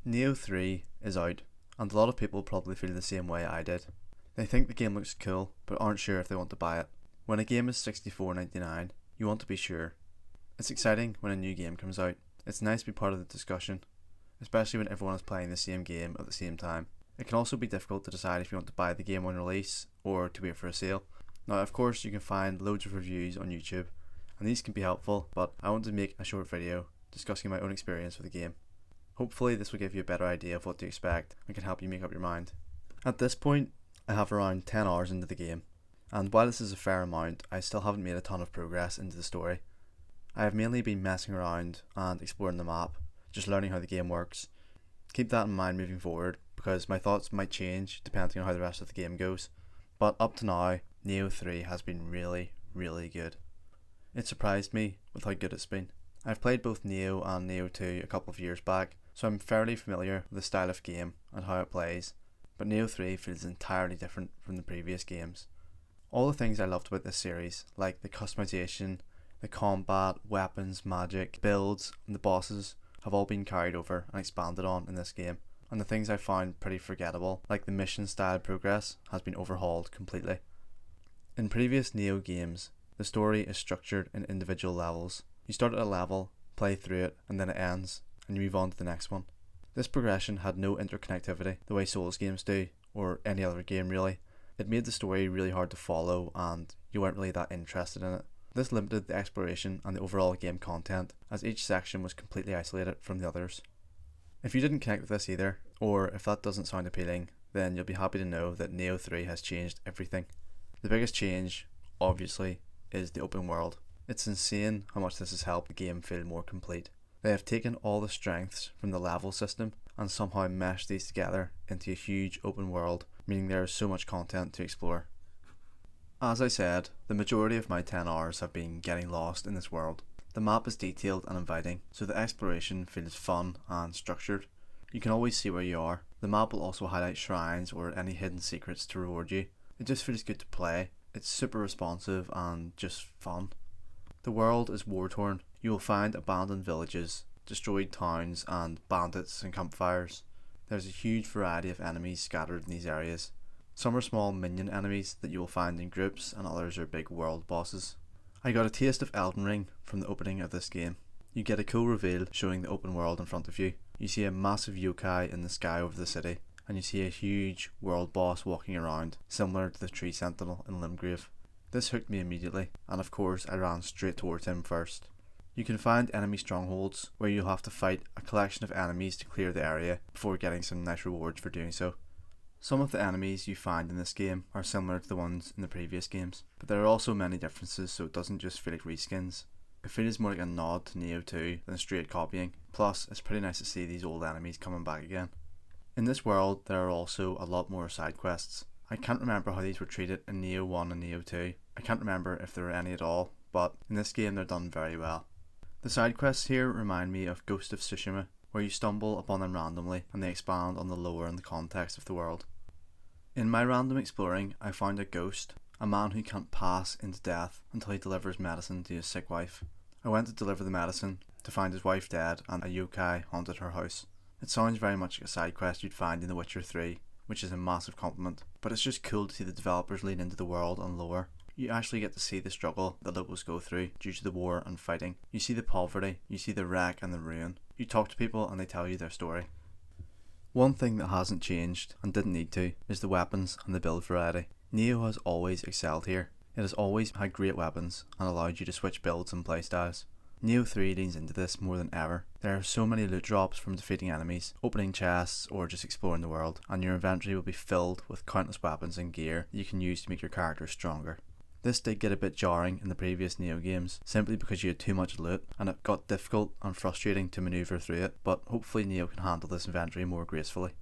Nioh 3 is out, and a lot of people probably feel the same way I did. They think the game looks cool, but aren't sure if they want to buy it. When a game is $64.99, you want to be sure. It's exciting when a new game comes out. It's nice to be part of the discussion, especially when everyone is playing the same game at the same time. It can also be difficult to decide if you want to buy the game on release or to wait for a sale. Now, of course, you can find loads of reviews on YouTube, and these can be helpful, but I want to make a short video discussing my own experience with the game. Hopefully this will give you a better idea of what to expect and can help you make up your mind. At this point, I have around 10 hours into the game, and while this is a fair amount, I still haven't made a ton of progress into the story. I have mainly been messing around and exploring the map, just learning how the game works. Keep that in mind moving forward, because my thoughts might change depending on how the rest of the game goes. But up to now, Nioh 3 has been really good. It surprised me with how good it's been. I've played both Nioh and Nioh 2 a couple of years back, so I'm fairly familiar with the style of game and how it plays, but Nioh 3 feels entirely different from the previous games. All the things I loved about this series, like the customization, the combat, weapons, magic, builds, and the bosses, have all been carried over and expanded on in this game, and the things I found pretty forgettable, like the mission style progress, has been overhauled completely. In previous Nioh games, the story is structured in individual levels. You start at a level, play through it, and then it ends, and you move on to the next one. This progression had no interconnectivity the way Souls games do, or any other game really. It made the story really hard to follow, and you weren't really that interested in it. This limited the exploration and the overall game content, as each section was completely isolated from the others. If you didn't connect with this either, or if that doesn't sound appealing, then you'll be happy to know that Nioh 3 has changed everything. The biggest change, obviously, is the open world. It's insane how much this has helped the game feel more complete. They have taken all the strengths from the level system and somehow meshed these together into a huge open world, meaning there is so much content to explore. As I said, the majority of my 10 hours have been getting lost in this world. The map is detailed and inviting, so the exploration feels fun and structured. You can always see where you are. The map will also highlight shrines or any hidden secrets to reward you. It just feels good to play. It's super responsive and just fun. The world is war-torn. You will find abandoned villages, destroyed towns, and bandits and campfires. There's a huge variety of enemies scattered in these areas. Some are small minion enemies that you will find in groups, and others are big world bosses. I got a taste of Elden Ring from the opening of this game. You get a cool reveal showing the open world in front of you. You see a massive yokai in the sky over the city, and you see a huge world boss walking around, similar to the tree sentinel in Limgrave. This hooked me immediately, and of course I ran straight towards him first. You can find enemy strongholds where you'll have to fight a collection of enemies to clear the area before getting some nice rewards for doing so. Some of the enemies you find in this game are similar to the ones in the previous games, but there are also many differences, so it doesn't just feel like reskins. It feels more like a nod to Nioh 2 than straight copying. Plus, it's pretty nice to see these old enemies coming back again. In this world, there are also a lot more side quests. I can't remember how these were treated in Nioh 1 and Nioh 2. I can't remember if there were any at all, but in this game they're done very well. The side quests here remind me of Ghost of Tsushima, where you stumble upon them randomly and they expand on the lore and the context of the world. In my random exploring, I found a ghost, a man who can't pass into death until he delivers medicine to his sick wife. I went to deliver the medicine to find his wife dead and a yokai haunted her house. It sounds very much like a side quest you'd find in The Witcher 3, which is a massive compliment, but it's just cool to see the developers lean into the world and lore. You actually get to see the struggle that locals go through due to the war and fighting. You see the poverty, you see the wreck and the ruin. You talk to people and they tell you their story. One thing that hasn't changed, and didn't need to, is the weapons and the build variety. Nioh has always excelled here. It has always had great weapons and allowed you to switch builds and playstyles. Nioh 3 leans into this more than ever. There are so many loot drops from defeating enemies, opening chests, or just exploring the world, and your inventory will be filled with countless weapons and gear that you can use to make your character stronger. This did get a bit jarring in the previous Nioh games, simply because you had too much loot and it got difficult and frustrating to manoeuvre through it, but hopefully Nioh can handle this inventory more gracefully.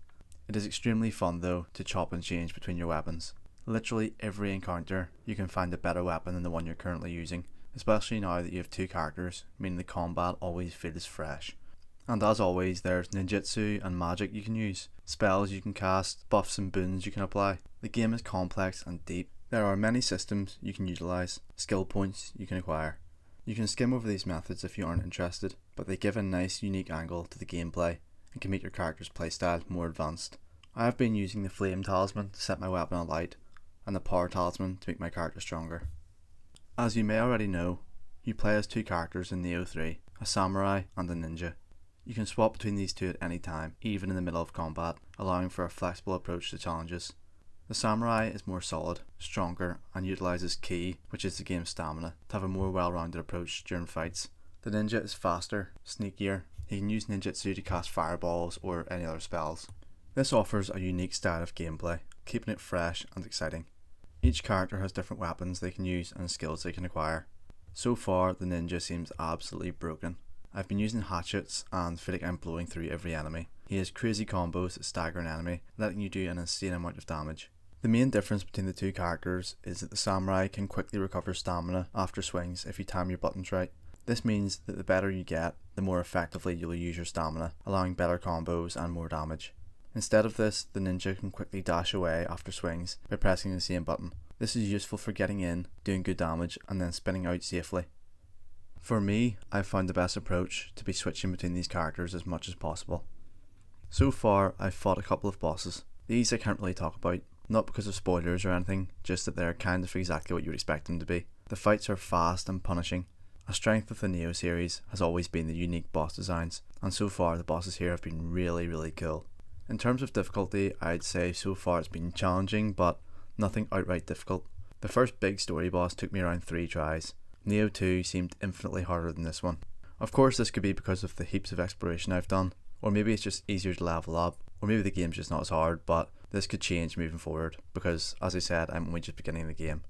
It is extremely fun though to chop and change between your weapons. Literally every encounter you can find a better weapon than the one you're currently using, especially now that you have two characters, meaning the combat always feels fresh. And as always, there's ninjutsu and magic you can use, spells you can cast, buffs and boons you can apply. The game is complex and deep. There are many systems you can utilise, skill points you can acquire. You can skim over these methods if you aren't interested, but they give a nice unique angle to the gameplay, and can make your character's playstyle more advanced. I have been using the Flame Talisman to set my weapon alight, and the Power Talisman to make my character stronger. As you may already know, you play as two characters in Nioh 3, a samurai and a ninja. You can swap between these two at any time, even in the middle of combat, allowing for a flexible approach to challenges. The samurai is more solid, stronger, and utilises ki, which is the game's stamina, to have a more well-rounded approach during fights. The ninja is faster, sneakier. He can use ninjutsu to cast fireballs or any other spells. This offers a unique style of gameplay, keeping it fresh and exciting. Each character has different weapons they can use and skills they can acquire. So far, the ninja seems absolutely broken. I've been using hatchets and feel like I'm blowing through every enemy. He has crazy combos that stagger an enemy, letting you do an insane amount of damage. The main difference between the two characters is that the samurai can quickly recover stamina after swings if you time your buttons right. This means that the better you get, the more effectively you'll use your stamina, allowing better combos and more damage. Instead of this, the ninja can quickly dash away after swings by pressing the same button. This is useful for getting in, doing good damage, and then spinning out safely. For me, I've found the best approach to be switching between these characters as much as possible. So far, I've fought a couple of bosses. These I can't really talk about, not because of spoilers or anything, just that they're kind of exactly what you would expect them to be. The fights are fast and punishing. A strength of the Nioh series has always been the unique boss designs, and so far the bosses here have been really cool. In terms of difficulty, I'd say so far it's been challenging, but nothing outright difficult. The first big story boss took me around 3 tries. Nioh 2 seemed infinitely harder than this one. Of course this could be because of the heaps of exploration I've done, or maybe it's just easier to level up, or maybe the game's just not as hard, but this could change moving forward, because as I said, I'm only just beginning the game.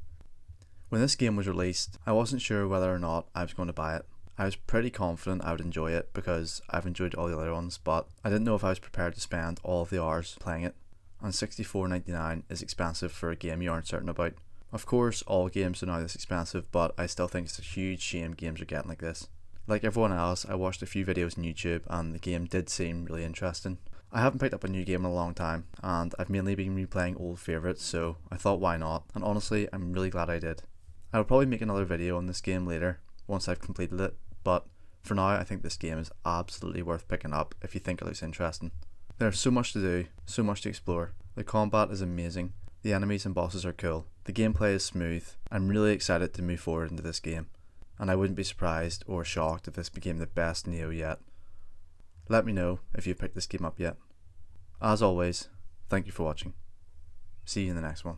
When this game was released, I wasn't sure whether or not I was going to buy it. I was pretty confident I would enjoy it because I've enjoyed all the other ones, but I didn't know if I was prepared to spend all of the hours playing it, and $64.99 is expensive for a game you aren't certain about. Of course, all games are now this expensive, but I still think it's a huge shame games are getting like this. Like everyone else, I watched a few videos on YouTube and the game did seem really interesting. I haven't picked up a new game in a long time, and I've mainly been replaying old favourites, so I thought why not, and honestly I'm really glad I did. I will probably make another video on this game later, once I've completed it, but for now I think this game is absolutely worth picking up if you think it looks interesting. There's so much to do, so much to explore. The combat is amazing, the enemies and bosses are cool, the gameplay is smooth. I'm really excited to move forward into this game, and I wouldn't be surprised or shocked if this became the best Nioh yet. Let me know if you've picked this game up yet. As always, thank you for watching. See you in the next one.